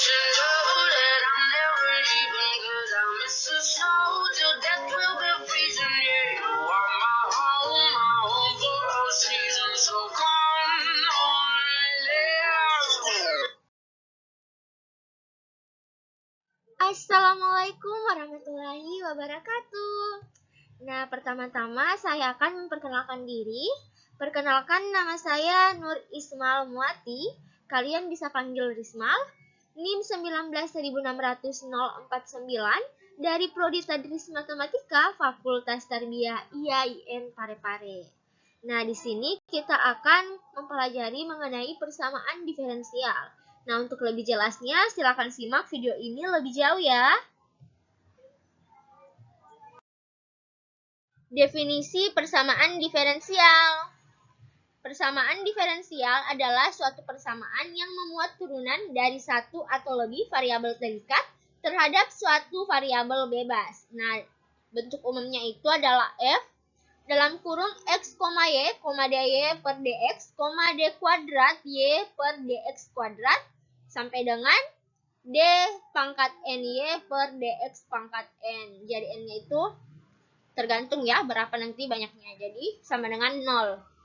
should know that I'm never leaving, 'cause I miss the snow till death will be freezing. Yeah, you are my home for all seasons. So come on, let's go. Assalamualaikum warahmatullahi wabarakatuh. Nah, pertama-tama saya akan memperkenalkan diri. Perkenalkan, nama saya Nur Ismal Muati. Kalian bisa panggil Rismal. NIM 1916049 dari Prodi Tadris Matematika Fakultas Tarbiyah IAIN Parepare. Nah, di sini kita akan mempelajari mengenai persamaan diferensial. Nah, untuk lebih jelasnya, silakan simak video ini lebih jauh ya. Definisi persamaan diferensial. Persamaan diferensial adalah suatu persamaan yang memuat turunan dari satu atau lebih variabel terikat terhadap suatu variabel bebas. Nah, bentuk umumnya itu adalah f dalam kurung x, y, dy per dx, d kuadrat y per dx kuadrat, sampai dengan d pangkat ny per dx pangkat n. Jadi n-nya itu tergantung ya berapa nanti banyaknya. Jadi sama dengan 0.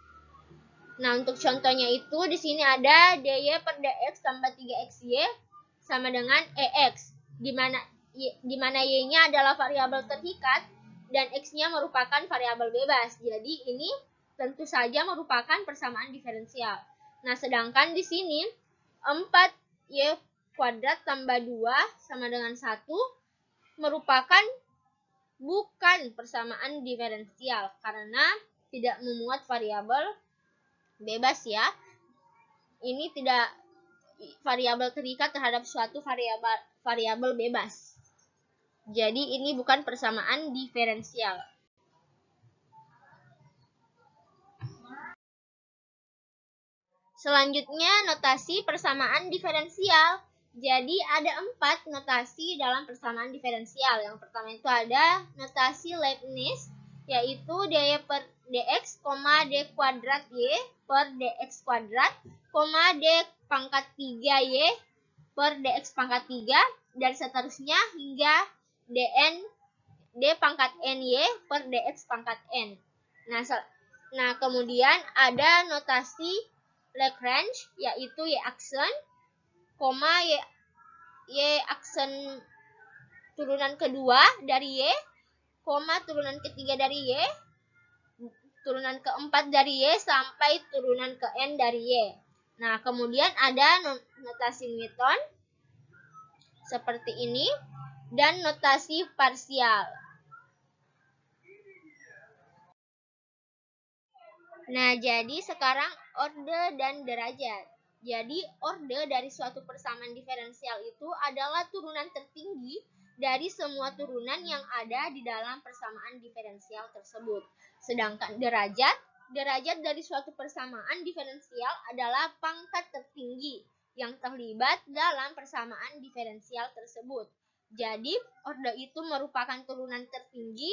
Nah, untuk contohnya itu di sini ada dy per dx tambah 3xy sama dengan ex, di mana y-nya adalah variabel terikat dan x-nya merupakan variabel bebas. Jadi ini tentu saja merupakan persamaan diferensial. Nah, sedangkan di sini 4y kuadrat tambah 2 sama dengan 1 merupakan bukan persamaan diferensial karena tidak memuat variabel bebas ya. Ini tidak variabel terikat terhadap suatu variabel bebas. Jadi ini bukan persamaan diferensial. Selanjutnya, notasi persamaan diferensial. Jadi ada 4 notasi dalam persamaan diferensial. Yang pertama itu ada notasi Leibniz, yaitu dy per dx, d kuadrat y per dx kuadrat, d pangkat 3y per dx pangkat 3, dan seterusnya hingga d pangkat ny per dx pangkat n. Nah, kemudian ada notasi Lagrange, yaitu y aksen, y aksen turunan kedua dari y, turunan ketiga dari y, turunan keempat dari y, sampai turunan ke n dari y. Nah, kemudian ada notasi Newton, seperti ini, dan notasi parsial. Nah, jadi sekarang orde dan derajat. Jadi, orde dari suatu persamaan diferensial itu adalah turunan tertinggi dari semua turunan yang ada di dalam persamaan diferensial tersebut. Sedangkan derajat dari suatu persamaan diferensial adalah pangkat tertinggi yang terlibat dalam persamaan diferensial tersebut. Jadi, orde itu merupakan turunan tertinggi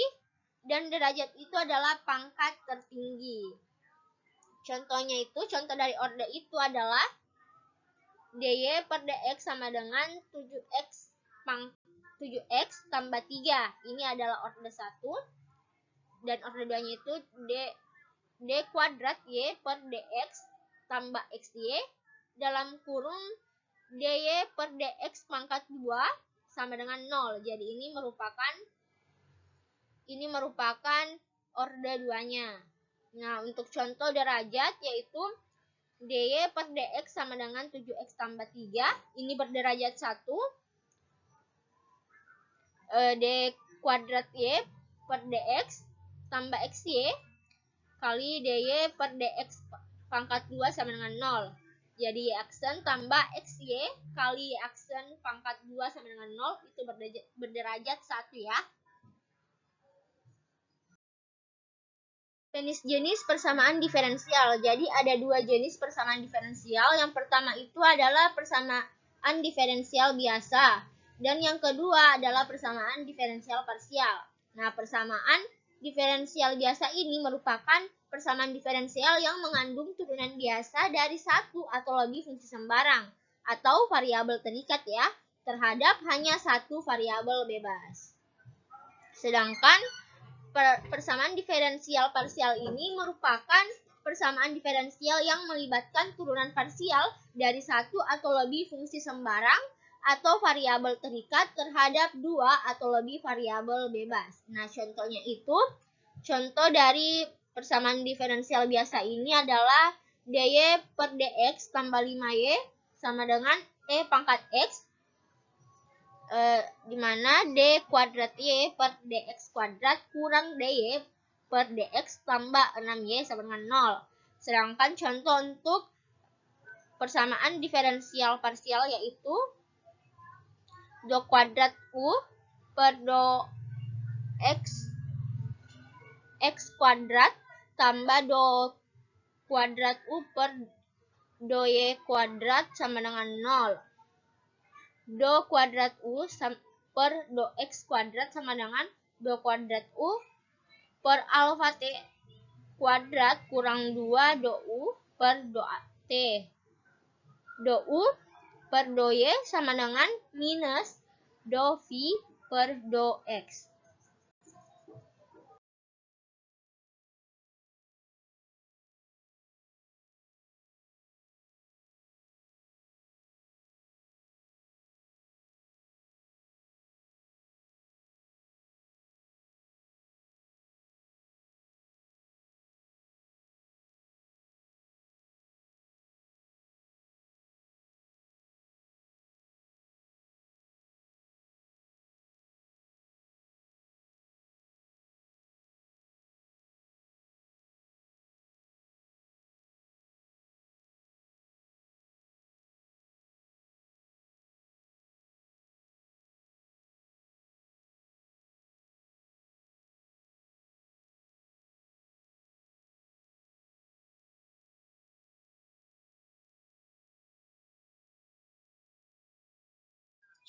dan derajat itu adalah pangkat tertinggi. Contoh dari orde itu adalah dy per dx sama dengan 7x tambah 3. Ini adalah orde 1. Dan orde 2-nya itu d kuadrat y per dx tambah xy dalam kurung dy per dx pangkat 2 sama dengan 0. Jadi ini merupakan orde 2-nya. Nah, untuk contoh derajat yaitu dy per dx sama dengan 7x tambah 3. Ini berderajat 1. D kuadrat y per dx tambah xy kali dy per dx pangkat 2 sama dengan 0. Jadi y aksen tambah xy kali y aksen pangkat 2 sama dengan 0 itu berderajat 1 ya. Jenis-jenis persamaan diferensial. Jadi ada 2 jenis persamaan diferensial. Yang pertama itu adalah persamaan diferensial biasa. Dan yang kedua adalah persamaan diferensial parsial. Nah, persamaan diferensial biasa ini merupakan persamaan diferensial yang mengandung turunan biasa dari satu atau lebih fungsi sembarang. atau variabel terikat ya, terhadap hanya satu variabel bebas. Sedangkan persamaan diferensial parsial ini merupakan persamaan diferensial yang melibatkan turunan parsial dari satu atau lebih fungsi sembarang atau variabel terikat terhadap dua atau lebih variabel bebas. Nah, contohnya itu, contoh dari persamaan diferensial biasa ini adalah dy per dx tambah 5y sama dengan e pangkat x, di mana d kuadrat y per dx kuadrat kurang dy per dx tambah 6y sama dengan 0. Sedangkan contoh untuk persamaan diferensial parsial yaitu do kuadrat u per do x kuadrat tambah do kuadrat u per do y kuadrat sama dengan 0. Do kuadrat u per do x kuadrat sama dengan do kuadrat u per alfa t kuadrat kurang 2 do u per do t. Do u per do y sama dengan minus do v per do x.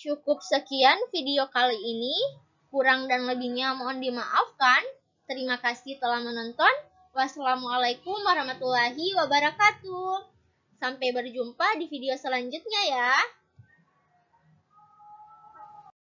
Cukup sekian video kali ini. Kurang dan lebihnya mohon dimaafkan. Terima kasih telah menonton. Wassalamualaikum warahmatullahi wabarakatuh. Sampai berjumpa di video selanjutnya ya.